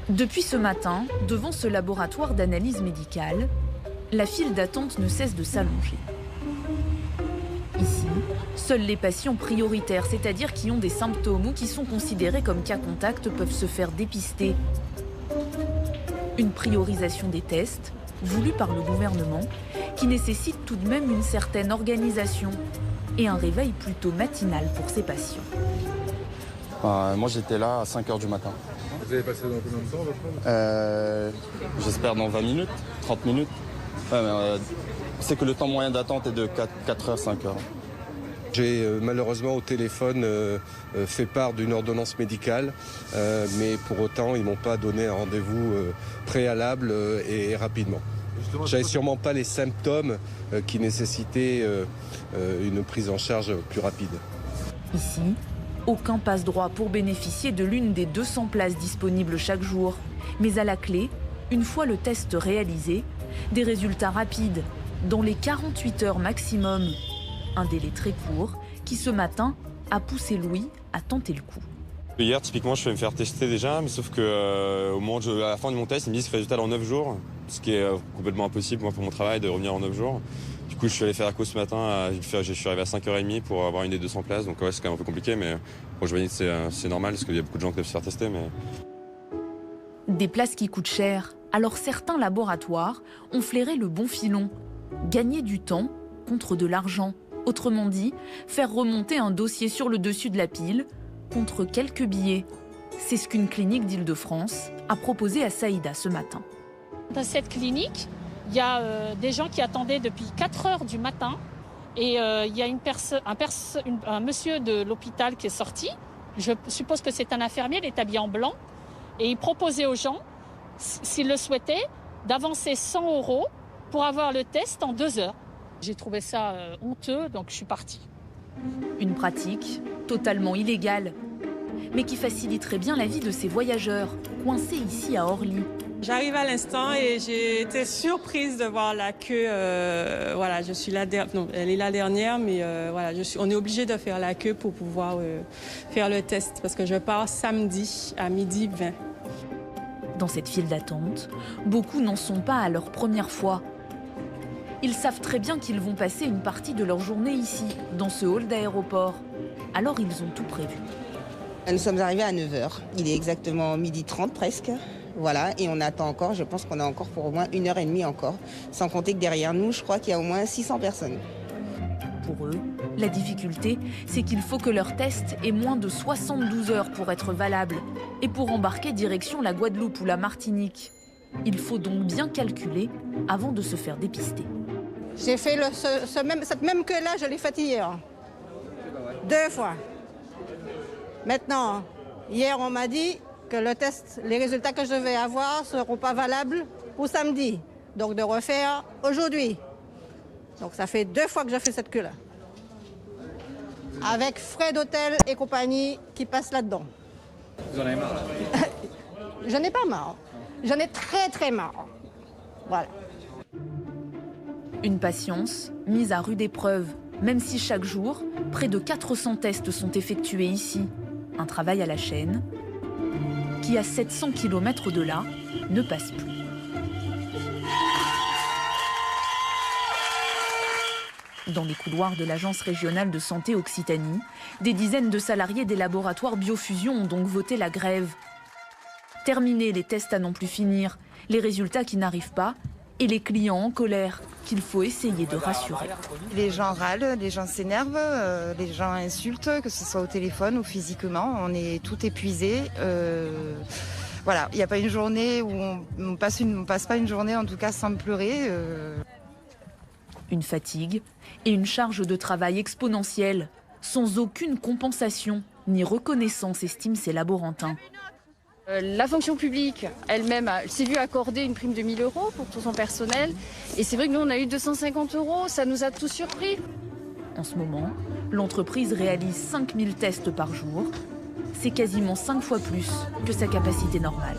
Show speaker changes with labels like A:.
A: Depuis ce matin, devant ce laboratoire d'analyse médicale, la file d'attente ne cesse de s'allonger. Ici, seuls les patients prioritaires, c'est-à-dire qui ont des symptômes ou qui sont considérés comme cas contact, peuvent se faire dépister. Une priorisation des tests, voulue par le gouvernement, qui nécessite tout de même une certaine organisation et un réveil plutôt matinal pour ces patients.
B: Moi, j'étais là à 5 h du matin.
C: Vous avez passé dans combien de temps, votre
B: J'espère dans 20 minutes, 30 minutes. C'est que le temps moyen d'attente est de 4 h, 5 h.
D: J'ai malheureusement au téléphone fait part d'une ordonnance médicale, mais pour autant, ils ne m'ont pas donné un rendez-vous préalable et rapidement. J'avais sûrement pas les symptômes qui nécessitaient une prise en charge plus rapide.
A: Ici, aucun passe-droit pour bénéficier de l'une des 200 places disponibles chaque jour. Mais à la clé, une fois le test réalisé, des résultats rapides, dans les 48 heures maximum. Un délai très court qui, ce matin, a poussé Louis à tenter le coup.
E: Hier, typiquement, je vais me faire tester déjà, mais sauf que au moment à la fin de mon test, ils me disent que résultat dans 9 jours, ce qui est complètement impossible moi pour mon travail de revenir en 9 jours. Du coup, je suis allé faire ACO ce matin, je suis arrivé à 5 h 30 pour avoir une des 200 places, donc ouais, c'est quand même un peu compliqué, mais bon, je me dis que c'est normal parce qu'il y a beaucoup de gens qui peuvent se faire tester. Mais...
A: Des places qui coûtent cher, alors certains laboratoires ont flairé le bon filon. Gagner du temps contre de l'argent. Autrement dit, faire remonter un dossier sur le dessus de la pile contre quelques billets. C'est ce qu'une clinique d'Île-de-France a proposé à Saïda ce matin.
F: Dans cette clinique, il y a des gens qui attendaient depuis 4 h du matin et il y a un monsieur de l'hôpital qui est sorti. Je suppose que c'est un infirmier, il est habillé en blanc et il proposait aux gens, s'ils le souhaitaient, d'avancer 100 € pour avoir le test en 2 heures. J'ai trouvé ça honteux, donc je suis partie.
A: Une pratique totalement illégale, mais qui faciliterait bien la vie de ces voyageurs, coincés ici à Orly.
G: J'arrive à l'instant et j'ai été surprise de voir la queue. Voilà, je suis là, non, elle est la dernière, mais voilà, on est obligé de faire la queue pour pouvoir faire le test, parce que je pars samedi à 12h20.
A: Dans cette file d'attente, beaucoup n'en sont pas à leur première fois. Ils savent très bien qu'ils vont passer une partie de leur journée ici, dans ce hall d'aéroport. Alors ils ont tout prévu.
H: Nous sommes arrivés à 9 h. Il est exactement 12h30 presque. Voilà, et on attend encore, je pense qu'on a encore pour au moins 1 h 30 encore. Sans compter que derrière nous, je crois qu'il y a au moins 600 personnes.
A: Pour eux, la difficulté, c'est qu'il faut que leur test ait moins de 72 heures pour être valable. Et pour embarquer direction la Guadeloupe ou la Martinique. Il faut donc bien calculer avant de se faire dépister.
I: J'ai fait cette même queue-là, je l'ai faite hier. 2 fois. Maintenant, hier, on m'a dit que le test, les résultats que je vais avoir ne seront pas valables pour samedi. Donc de refaire aujourd'hui. Donc ça fait 2 fois que je fais cette queue-là. Avec frais d'hôtel et compagnie qui passent là-dedans.
C: Vous en avez marre là?
I: Je n'ai pas marre. J'en ai très très marre. Voilà.
A: Une patience mise à rude épreuve, même si chaque jour, près de 400 tests sont effectués ici. Un travail à la chaîne qui, à 700 km de là, ne passe plus. Dans les couloirs de l'Agence régionale de santé Occitanie, des dizaines de salariés des laboratoires Biofusion ont donc voté la grève. Terminer les tests à n'en plus finir, les résultats qui n'arrivent pas et les clients en colère qu'il faut essayer de rassurer.
J: Les gens râlent, les gens s'énervent, les gens insultent, que ce soit au téléphone ou physiquement. On est tout épuisé. Voilà, il n'y a pas une journée où on passe pas une journée en tout cas sans pleurer.
A: Une fatigue et une charge de travail exponentielle, sans aucune compensation ni reconnaissance, estiment ces laborantins.
K: La fonction publique elle-même s'est vue accorder une prime de 1 000 € pour tout son personnel. Et c'est vrai que nous, on a eu 250 €, ça nous a tous surpris.
A: En ce moment, l'entreprise réalise 5000 tests par jour. C'est quasiment 5 fois plus que sa capacité normale.